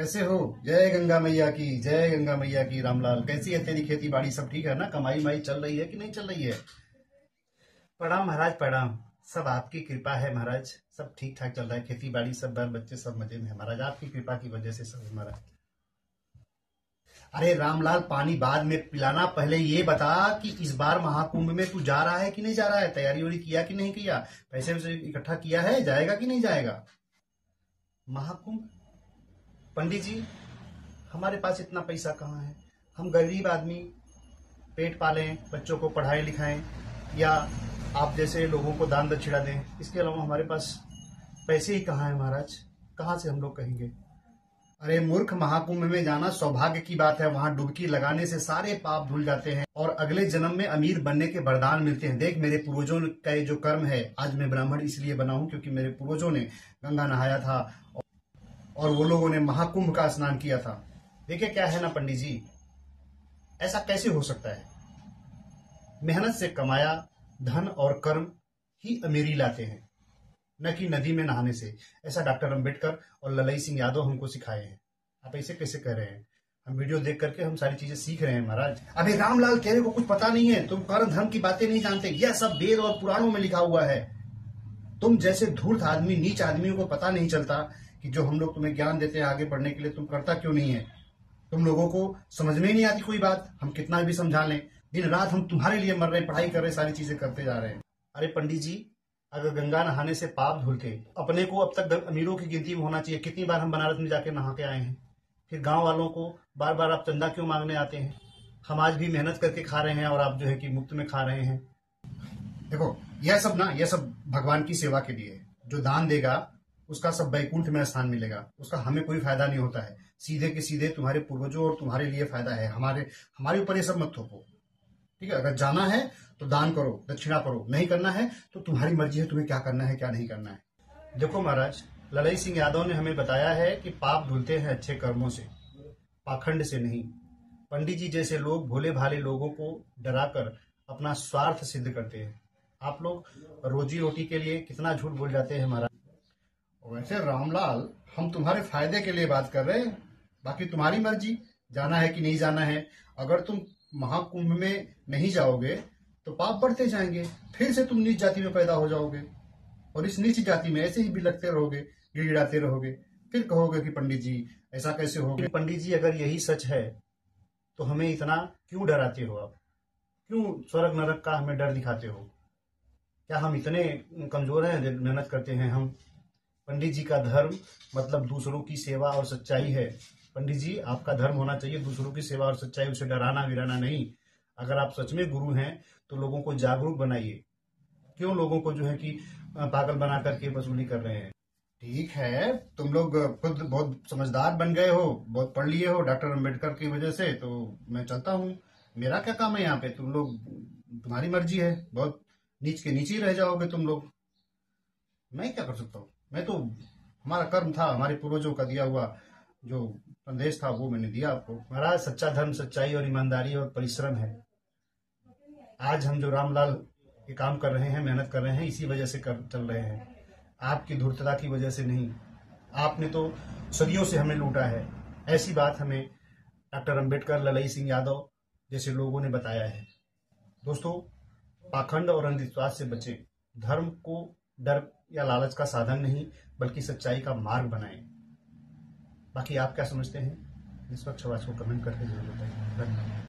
कैसे हो? जय गंगा मैया की, जय गंगा मैया की। रामलाल, कैसी है तेरी खेती बाड़ी? सब ठीक है ना? कमाई माई चल रही है कि नहीं चल रही है? प्रणाम महाराज, प्रणाम। सब आपकी कृपा है महाराज, सब ठीक ठाक चल रहा है। खेती बाड़ी सब, बाल बच्चे सब मजे में है महाराज, आपकी कृपा की वजह से सब है महाराज। अरे रामलाल, पानी बाद में पिलाना, पहले ये बता कि इस बार महाकुंभ में तू जा रहा है कि नहीं जा रहा है? तैयारी वैयारी किया कि नहीं किया? पैसे वैसे इकट्ठा किया है? जाएगा कि नहीं जाएगा महाकुंभ? पंडित जी, हमारे पास इतना पैसा कहाँ है? हम गरीब आदमी, पेट पालें, बच्चों को पढ़ाएं लिखाएं, या आप जैसे लोगों को दान दक्षिणा दें। इसके अलावा हमारे पास पैसे ही कहाँ है महाराज? कहाँ से हम लोग कहेंगे? अरे मूर्ख, महाकुंभ में जाना सौभाग्य की बात है। वहां डुबकी लगाने से सारे पाप धुल जाते हैं और अगले जन्म में अमीर बनने के वरदान मिलते हैं। देख, मेरे पूर्वजों का ये जो कर्म है, आज मैं ब्राह्मण इसलिए बना हूं क्योंकि मेरे पूर्वजों ने गंगा नहाया था और वो लोगों ने महाकुंभ का स्नान किया था। देखिए क्या है ना पंडित जी, ऐसा कैसे हो सकता है? मेहनत से कमाया धन और कर्म ही अमीरी लाते हैं, न कि नदी में नहाने से। ऐसा डॉक्टर अंबेडकर और ललई सिंह यादव हमको सिखाए हैं। आप ऐसे कैसे कह रहे हैं? हम वीडियो देख करके हम सारी चीजें सीख रहे हैं महाराज। अबे रामलाल, तेरे को कुछ पता नहीं है, तुम कर्म धर्म की बातें नहीं जानते। यह सब वेद और पुराणों में लिखा हुआ है। तुम जैसे धूर्त आदमी, नीच आदमियों को पता नहीं चलता कि जो हम लोग तुम्हें ज्ञान देते हैं आगे बढ़ने के लिए, तुम करता क्यों नहीं है? तुम लोगों को समझ में ही नहीं आती कोई बात। हम कितना भी समझा लें, दिन रात हम तुम्हारे लिए मर रहे हैं, पढ़ाई कर रहे हैं, सारी चीजें करते जा रहे हैं। अरे पंडित जी, अगर गंगा नहाने से पाप धुलते, अपने को अब तक अमीरों की गिनती में होना चाहिए। कितनी बार हम बनारस में जाके नहा के आए हैं। फिर गांव वालों को बार बार आप चंदा क्यों मांगने आते हैं? हम आज भी मेहनत करके खा रहे हैं और आप जो है कि मुफ्त में खा रहे हैं। देखो, यह सब भगवान की सेवा के लिए है। जो दान देगा उसका सब वैकुंठ में स्थान मिलेगा, उसका हमें कोई फायदा नहीं होता है। सीधे के सीधे तुम्हारे पूर्वजों और तुम्हारे लिए फायदा है। हमारे ऊपर ये सब मत थोपो, ठीक है? अगर जाना है तो दान करो, दक्षिणा करो। नहीं करना है तो तुम्हारी मर्जी है, तुम्हें क्या करना है क्या नहीं करना है। देखो महाराज, ललई सिंह यादव ने हमें बताया है कि पाप धुलते हैं अच्छे कर्मों से, पाखंड से नहीं। पंडित जी जैसे लोग भोले भाले लोगों को डराकर अपना स्वार्थ सिद्ध करते हैं। आप लोग रोजी रोटी के लिए कितना झूठ बोल जाते हैं महाराज। वैसे रामलाल, हम तुम्हारे फायदे के लिए बात कर रहे हैं, बाकी तुम्हारी मर्जी, जाना है कि नहीं जाना है। अगर तुम महाकुंभ में नहीं जाओगे तो पाप बढ़ते जाएंगे, फिर से तुम नीच जाति में पैदा हो जाओगे और इस नीच जाति में ऐसे ही बिलखते रहोगे, गिड़गिड़ाते रहोगे। फिर कहोगे कि पंडित जी ऐसा कैसे हो गया। पंडित जी, अगर यही सच है तो हमें इतना क्यों डराते हो आप? क्यों स्वर्ग नरक का हमें डर दिखाते हो? क्या हम इतने कमजोर हैं? मेहनत करते हैं हम। पंडित जी का धर्म मतलब दूसरों की सेवा और सच्चाई है। पंडित जी, आपका धर्म होना चाहिए दूसरों की सेवा और सच्चाई, उसे डराना गिराना नहीं। अगर आप सच में गुरु हैं तो लोगों को जागरूक बनाइए। क्यों लोगों को जो है कि पागल बना करके वसूली कर रहे हैं? ठीक है, तुम लोग खुद बहुत समझदार बन गए हो, बहुत पढ़ लिए हो डॉक्टर अंबेडकर की वजह से, तो मैं चलता हूँ। मेरा क्या काम है यहाँ पे? तुम लोग, तुम्हारी मर्जी है। बहुत नीच के नीचे ही रह जाओगे तुम लोग। मैं क्या कर सकता हूँ? मैं तो, हमारा कर्म था, हमारे पूर्वजों का दिया हुआ जो संदेश था वो मैंने दिया आपको। महाराज, सच्चा धर्म सच्चाई और ईमानदारी और परिश्रम है। आज हम जो रामलाल ये काम कर रहे हैं, मेहनत कर रहे हैं, इसी वजह से चल रहे हैं, आपकी धूर्तता की वजह से नहीं। आपने तो सदियों से हमें लूटा है। ऐसी बात हमें डॉक्टर अंबेडकर, ललई सिंह यादव जैसे लोगों ने बताया है। दोस्तों, पाखंड और अंधविश्वास से बचें। धर्म को डर या लालच का साधन नहीं बल्कि सच्चाई का मार्ग बनाएं। बाकी आप क्या समझते हैं? निष्पक्ष आवाज को कमेंट करके जरूर बताइए। धन्यवाद।